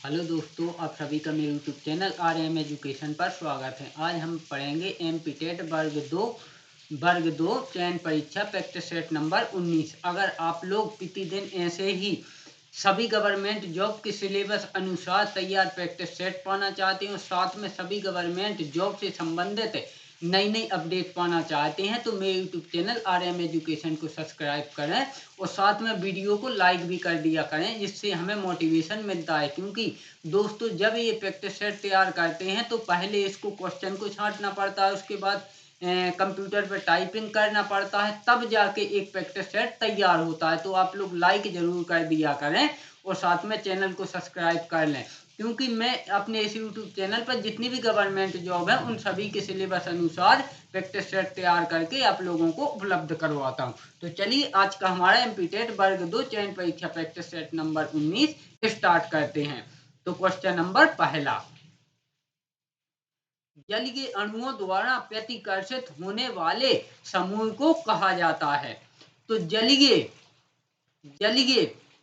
Hello दोस्तों, आप सभी का मेरे यूट्यूब चैनल RM एजुकेशन पर स्वागत है। आज हम पढ़ेंगे एमपीटेट वर्ग दो चयन परीक्षा प्रैक्टिस सेट नंबर 19। अगर आप लोग प्रतिदिन ऐसे ही सभी गवर्नमेंट जॉब के सिलेबस अनुसार तैयार प्रैक्टिस सेट पाना चाहते हो, साथ में सभी गवर्नमेंट जॉब से संबंधित नई नई अपडेट पाना चाहते हैं, तो मेरे यूट्यूब चैनल RM एजुकेशन को सब्सक्राइब करें और साथ में वीडियो को लाइक भी कर दिया करें, जिससे हमें मोटिवेशन मिलता है। क्योंकि दोस्तों, जब ये प्रैक्टिस सेट तैयार करते हैं तो पहले इसको क्वेश्चन को छांटना पड़ता है, उसके बाद कंप्यूटर पर टाइपिंग करना पड़ता है, तब जाके एक प्रैक्टिस सेट तैयार होता है। तो आप लोग लाइक जरूर कर दिया करें और साथ में चैनल को सब्सक्राइब कर लें, क्योंकि मैं अपने इस यूट्यूब चैनल पर जितनी भी गवर्नमेंट जॉब है उन सभी के सिलेबस अनुसार प्रैक्टिस सेट तैयार करके आप लोगों को उपलब्ध करवाता हूं। तो चलिए, आज का हमारा एमपीटेट वर्ग 2 चयन परीक्षा प्रैक्टिस सेट नंबर 19 स्टार्ट करते हैं। तो क्वेश्चन नंबर पहला, जलीय अणुओं द्वारा प्रतिकर्षित होने वाले समूह को कहा जाता है। तो जलीय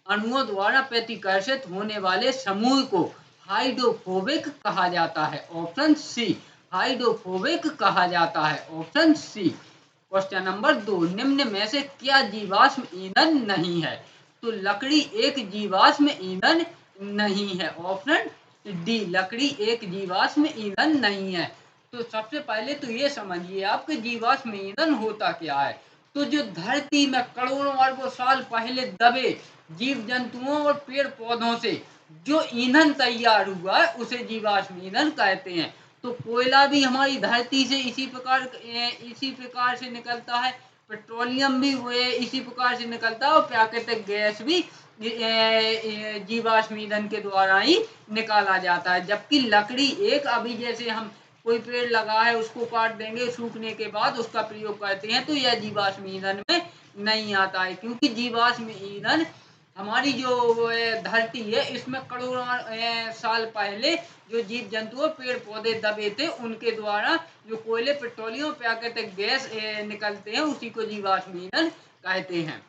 अणुओं द्वारा प्रतिकर्षित होने वाले समूह को हाइड्रोफोबिक कहा जाता है। ऑप्शन सी, हाइड्रोफोबिक कहा जाता है। Option C. क्वेश्चन नंबर 2, निम्न में से क्या जीवाश्म ईंधन नहीं है? तो लकड़ी एक जीवाश्म ईंधन नहीं है। ऑप्शन डी, लकड़ी एक जीवाश्म ईंधन नहीं है। तो सबसे पहले तो ये समझिए आपके जीवाश्म ईंधन होता क्या है। तो जो धरती में करोड़ों अरबों साल पहले दबे जीव जंतुओं और पेड़ पौधों से जो ईंधन तैयार हुआ है उसे जीवाश्म ईंधन कहते हैं। तो कोयला भी हमारी धरती से इसी प्रकार से निकलता है, पेट्रोलियम भी इसी प्रकार से निकलता है और प्राकृतिक गैस भी जीवाश्म ईंधन के द्वारा ही निकाला जाता है। जबकि लकड़ी एक, अभी जैसे हम कोई पेड़ लगा है उसको काट देंगे, सूखने के बाद उसका प्रयोग करते हैं, तो यह जीवाश्म ईंधन में नहीं आता है। क्योंकि जीवाश्म ईंधन हमारी जो धरती है इसमें करोड़ों साल पहले जो जीव जंतु और पेड़ पौधे दबे थे उनके द्वारा जो कोयले, पेट्रोलियम, प्राकृतिक गैस निकलते हैं उसी को जीवाश्म ईंधन कहते हैं।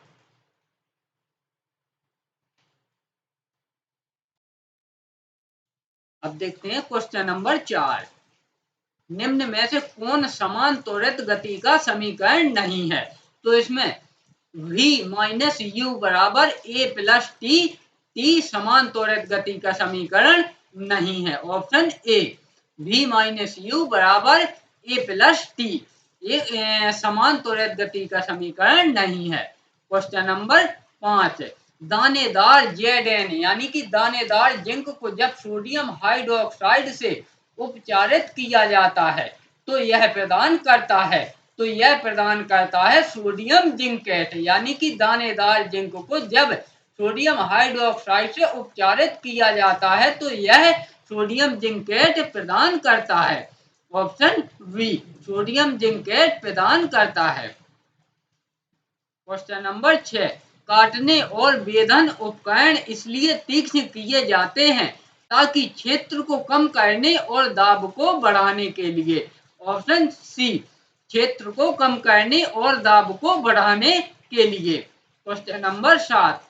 अब देखते हैं क्वेश्चन नंबर 4, निम्न में से कौन समान त्वरित गति का समीकरण नहीं है? तो इसमें v माइनस यू बराबर ए प्लस टी, टी समान त्वरित गति का समीकरण नहीं है। Option A, v minus you बराबर ए प्लस टी, ये समान त्वरित गति का समीकरण नहीं है। क्वेश्चन नंबर 5, दानेदार जेडेन यानी कि दानेदार जिंक को जब सोडियम हाइड्रोक्साइड से उपचारित किया जाता है तो यह प्रदान करता है सोडियम जिंकेट, यानी कि दानेदार जिंक को जब सोडियम हाइड्रोक्साइड से उपचारित किया जाता है तो यह सोडियम जिंकेट प्रदान करता है। ऑप्शन बी, सोडियम जिंकेट प्रदान करता है। क्वेश्चन नंबर 6, काटने और वेधन उपकरण इसलिए तीक्ष्ण किए जाते हैं ताकि क्षेत्र को कम करने और दाब को बढ़ाने के लिए। ऑप्शन सी, क्षेत्र को कम करने और दाब को बढ़ाने के लिए। क्वेश्चन नंबर 7,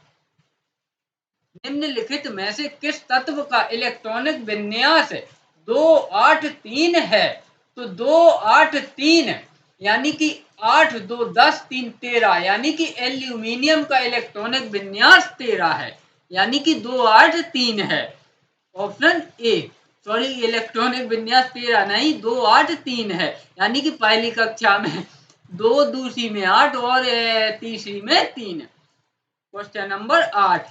निम्नलिखित में से किस तत्व का इलेक्ट्रॉनिक विन्यास 283 है? तो 283 यानी कि 8 2 10 3 13, यानी कि एल्यूमिनियम का इलेक्ट्रॉनिक विन्यास 13 है, यानी कि 283 है। ऑप्शन ए, सॉरी, इलेक्ट्रॉनिक विन्यास 13 नहीं 283 है, यानी कि पहली कक्षा में 2, दूसरी में 8 और तीसरी में 3। क्वेश्चन नंबर 8,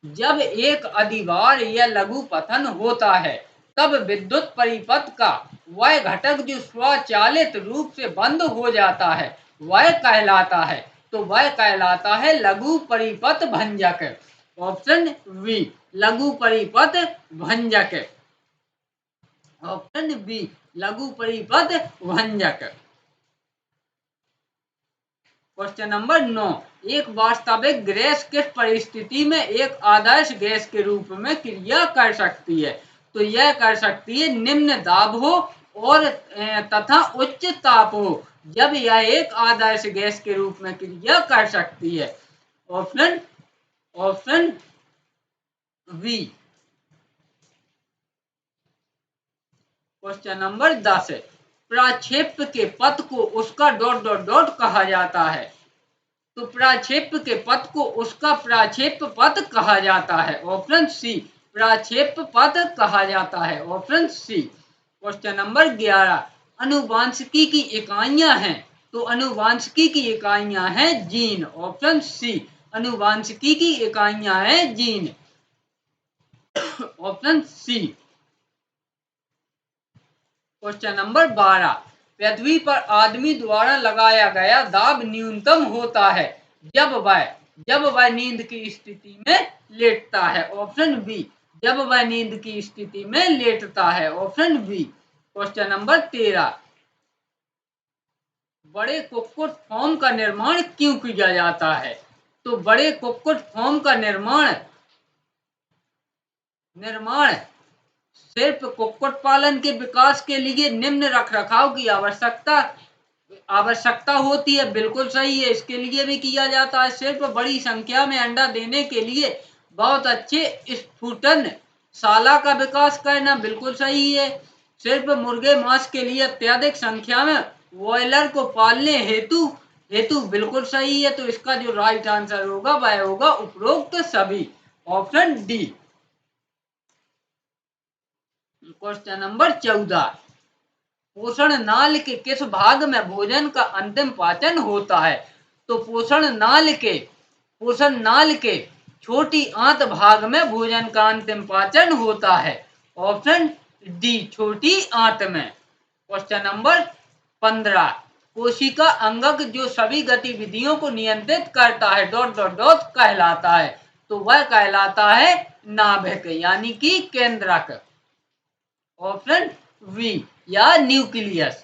जब एक अधिभार या लघु पतन होता है तब विद्युत परिपथ का वह घटक जो स्वचालित रूप से बंद हो जाता है वह कहलाता है। तो वह कहलाता है लघु परिपथ भंजक। ऑप्शन बी, लघु परिपथ भंजक। ऑप्शन बी, लघु परिपथ भंजक। क्वेश्चन नंबर 9, एक वास्तविक गैस किस परिस्थिति में एक आदर्श गैस के रूप में क्रिया कर सकती है? तो यह कर सकती है निम्न दाब हो और तथा उच्च ताप हो, जब यह एक आदर्श गैस के रूप में क्रिया कर सकती है। ऑप्शन बी, क्वेश्चन नंबर 10 है, प्रक्षेप्य के पथ को उसका डॉट डॉट डॉट कहा जाता है। तो प्रक्षेप्य के पथ को उसका प्रक्षेप्य पथ कहा जाता है। ऑप्शन सी प्रक्षेप्य पथ कहा जाता है। Option C. क्वेश्चन नंबर 11, अनुवांशिकी की इकाइयां हैं। तो अनुवांशिकी की इकाइयां हैं जीन। ऑप्शन सी अनुवांशिकी की इकाइयां हैं gene. Option C. Question number 12, पृथ्वी पर आदमी द्वारा लगाया गया दाब न्यूनतम होता है जब वह नींद की स्थिति में लेटता है। ऑप्शन बी जब वह नींद की स्थिति में लेटता है। Option B. क्वेश्चन नंबर 13, बड़े कुक्कुट फॉर्म का निर्माण क्यों किया जाता है। तो बड़े कुक्कुट फॉर्म का निर्माण सिर्फ कुक्कुट पालन के विकास के लिए निम्न रखरखाव की आवश्यकता होती है। बिल्कुल सही है, इसके लिए भी किया जाता है। सिर्फ बड़ी संख्या में अंडा देने के लिए बहुत अच्छे स्फुटन शाला का विकास करना। बिल्कुल सही है। सिर्फ मुर्गे मांस के लिए अत्यधिक संख्या में बॉयलर को पालने हेतु बिल्कुल सही है। तो इसका जो राइट आंसर होगा वह होगा उपरोक्त सभी। Option D. क्वेश्चन नंबर 14, पोषण नाल के किस भाग में भोजन का अंतिम पाचन होता है। तो पोषण नाल के छोटी आंत भाग में भोजन का अंतिम पाचन होता है। ऑप्शन डी छोटी आंत में। क्वेश्चन नंबर 15, कोशिका अंगक जो सभी गतिविधियों को नियंत्रित करता है डॉट डॉट डॉट कहलाता है। तो वह कहलाता है नाभिक यानी कि केंद्रक। ऑप्शन वी या न्यूक्लियस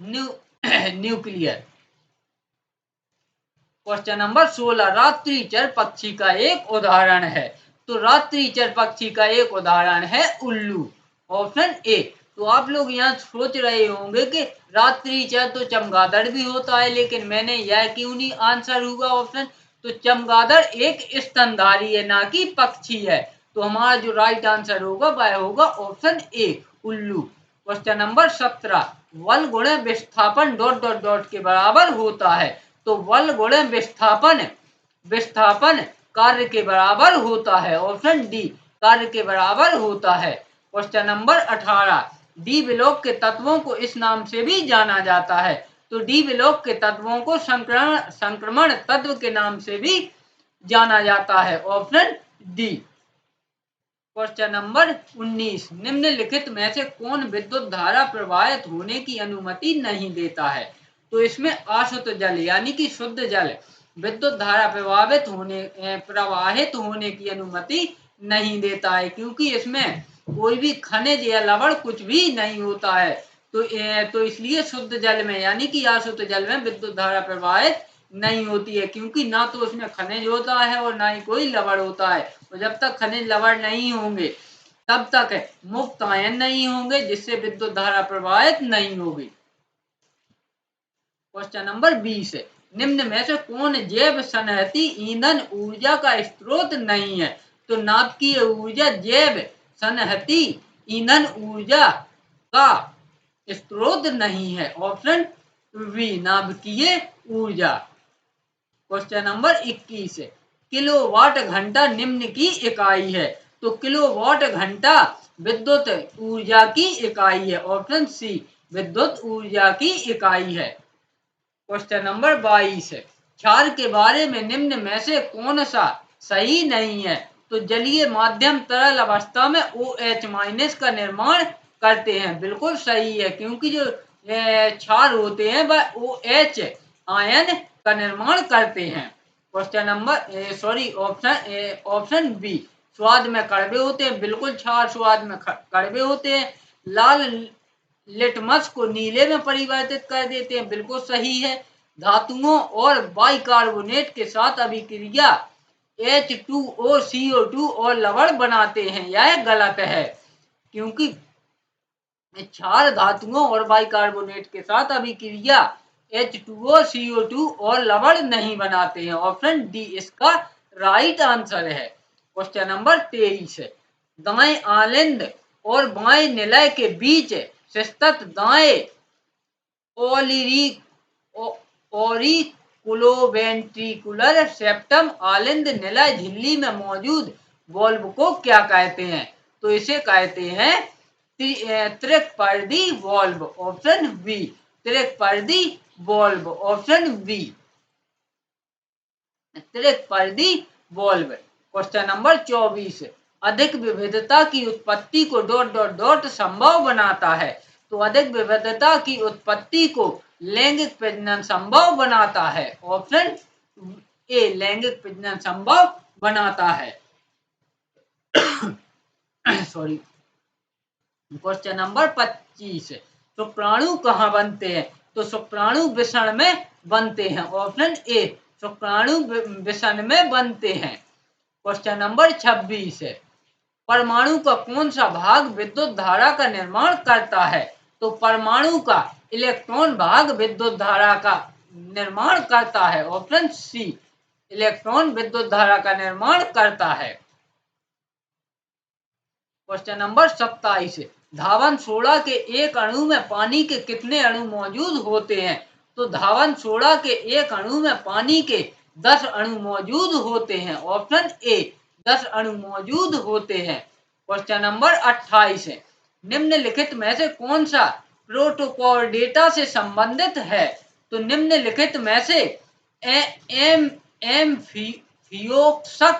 न्यूक्लियर। क्वेश्चन नंबर 16, रात्रिचर पक्षी का एक उदाहरण है। तो रात्रिचर पक्षी का एक उदाहरण है उल्लू। Option A. तो आप लोग यहाँ सोच रहे होंगे कि रात्रिचर तो चमगादड़ भी होता है, लेकिन मैंने यह क्यों नहीं आंसर हुआ ऑप्शन। तो चमगादड़ एक स्तनधारी है ना कि पक्षी है। तो हमारा जो राइट आंसर होगा वह होगा ऑप्शन ए उल्लू। क्वेश्चन नंबर 17, बल गुणे विस्थापन डॉट डॉट डॉट के बराबर होता है। तो बल गुणे विस्थापन कार्य के बराबर होता है। ऑप्शन डी कार्य के बराबर होता है। क्वेश्चन नंबर 18, डी ब्लॉक के तत्वों को इस नाम से भी जाना जाता है। तो डी ब्लॉक के तत्वों को संक्रमण तत्व के नाम से भी जाना जाता है। Option D. क्वेश्चन नंबर 19, निम्नलिखित में से कौन विद्युत धारा प्रवाहित होने की अनुमति नहीं देता है। तो इसमें अशुद्ध जल यानी कि शुद्ध जल विद्युत धारा प्रवाहित होने की अनुमति नहीं देता है, क्योंकि इसमें कोई भी खनिज या लवण कुछ भी नहीं होता है। तो इसलिए शुद्ध जल में यानी कि अशुद्ध जल में विद्युत धारा प्रवाहित नहीं होती है, क्योंकि ना तो उसमें खनिज होता है और ना ही कोई लवण होता है। और जब तक खनिज लवण नहीं होंगे तब तक मुक्त आयन नहीं होंगे, जिससे विद्युत धारा प्रवाहित नहीं होगी। क्वेश्चन नंबर 20, निम्न में से कौन जैव सन्निहित ईंधन ऊर्जा का स्रोत नहीं है। तो नाभिकीय ऊर्जा जैव सन्निहित ईंधन ऊर्जा का स्रोत नहीं है। ऑप्शन वी नाभिकीय ऊर्जा। क्वेश्चन नंबर 21, किलोवाट घंटा निम्न की इकाई है। तो किलोवाट घंटा विद्युत ऊर्जा की इकाई है। ऑप्शन सी विद्युत ऊर्जा की इकाई है। क्वेश्चन नंबर 22, क्षार के बारे में निम्न में से कौन सा सही नहीं है। तो जलीय माध्यम तरल अवस्था में OH- का निर्माण करते हैं। बिल्कुल सही है, क्योंकि जो क्षार होते हैं वह OH आयन का निर्माण करते हैं। क्वेश्चन नंबर ऑप्शन बी स्वाद में कड़वे होते हैं। बिल्कुल क्षार स्वाद में कड़वे होते हैं। लाल लिटमस को नीले में परिवर्तित कर देते हैं। बिल्कुल सही है। धातुओं और बाइकार्बोनेट के साथ अभिक्रिया H2O CO2 और लवण बनाते हैं। यह गलत है, क्योंकि क्षार धातुओं और बाइकार्बोनेट के साथ अभिक्रिया H2O CO2 और लवण नहीं बनाते हैं। ऑप्शन डी इसका राइट आंसर है। क्वेश्चन नंबर 23, दाएं आलिंद और बाएं निलय के बीच स्थित दाएं ओरिकुलोवेंट्रिकुलर सेप्टम आलिंद निलय झिल्ली में मौजूद वॉल्व को क्या कहते हैं? तो इसे कहते हैं त्रिकपर्दी वॉल्व, ऑप्शन बी, त्रिकपर्दी वॉल्व, ऑप्शन बी, त्रिकपर्दी वॉल्व। क्वेश्चन नंबर 24, अधिक विविधता की उत्पत्ति को डॉट डॉट डॉट संभव बनाता है। तो अधिक विविधता की उत्पत्ति को लैंगिक प्रजनन संभव बनाता है, ऑप्शन ए, लैंगिक प्रजनन संभव बनाता है। सॉरी। क्वेश्चन नंबर 25, शुक्राणु कहाँ बनते हैं? तो शुक्राणु वृषण में बनते हैं, ऑप्शन ए, शुक्राणु वृषण में बनते हैं। क्वेश्चन नंबर 26, परमाणु का कौन सा भाग विद्युत धारा का निर्माण करता है? तो परमाणु का इलेक्ट्रॉन भाग विद्युत धारा का निर्माण करता है, ऑप्शन सी, इलेक्ट्रॉन विद्युत धारा का निर्माण करता है। क्वेश्चन नंबर 27, धावन सोडा के एक अणु में पानी के कितने अणु मौजूद होते हैं? तो धावन सोडा के एक अणु में पानी के 10 अणु मौजूद होते हैं, ऑप्शन ए, 10 अणु मौजूद होते हैं। क्वेश्चन नंबर 28, निम्नलिखित में से कौन सा प्रोटोकॉल डेटा से संबंधित है? तो निम्नलिखित में से एम्फियोक्सस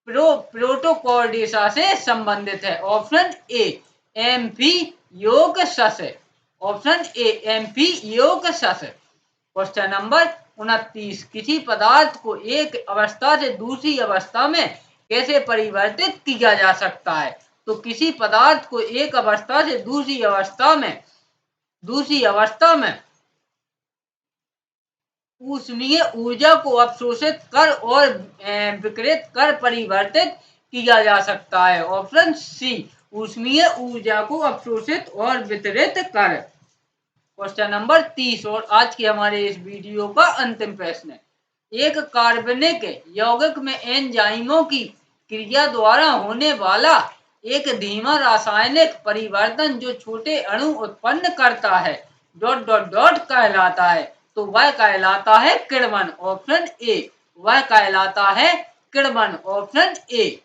प्रोटोकॉल डेटा से संबंधित है, option A, amphioxus, option A, amphioxus. Question number 29, किसी पदार्थ को एक अवस्था से दूसरी अवस्था में कैसे परिवर्तित किया जा सकता है? तो किसी पदार्थ को एक अवस्था से दूसरी अवस्था में ऊष्मीय ऊर्जा को अवशोषित कर और विकिरित कर परिवर्तित किया जा सकता है, ऑप्शन सी, ऊष्मीय ऊर्जा को अवशोषित और वितरित कर। क्वेश्चन नंबर 30 और आज के हमारे इस वीडियो का अंतिम प्रश्न, एक कार्बनिक यौगिक में एंजाइमों की क्रिया द्वारा होने वाला एक धीमा रासायनिक परिवर्तन जो छोटे अणु उत्पन्न करता है डॉट डॉट डॉट कहलाता है। तो वह कहलाता है किण्वन, ऑप्शन ए, वह कहलाता है किण्वन, ऑप्शन ए।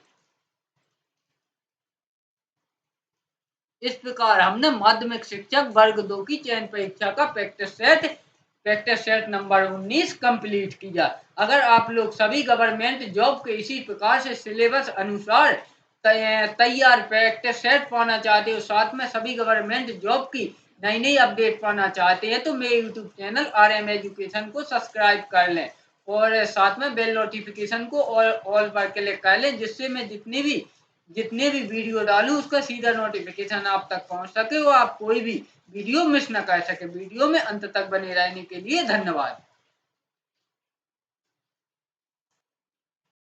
इस प्रकार हमने माध्यमिक शिक्षक वर्ग 2 की चयन परीक्षा का प्रैक्टिस सेट नंबर 19 कंप्लीट किया। अगर आप लोग सभी गवर्नमेंट जॉब के इसी प्रकार से सिलेबस अनुसार तैयार प्रैक्टिस सेट पाना चाहते हो, साथ में सभी गवर्नमेंट जॉब की नई नई अपडेट पाना चाहते हैं, तो मेरे यूट्यूब चैनल RM एजुकेशन को सब्सक्राइब कर लें और साथ में बेल नोटिफिकेशन को ऑल पर क्लिक कर लें, जिससे मैं जितने भी वीडियो डालूं उसका सीधा नोटिफिकेशन आप तक पहुंच सके और आप कोई भी वीडियो मिस न कर सके। वीडियो में अंत तक बने रहने के लिए धन्यवाद।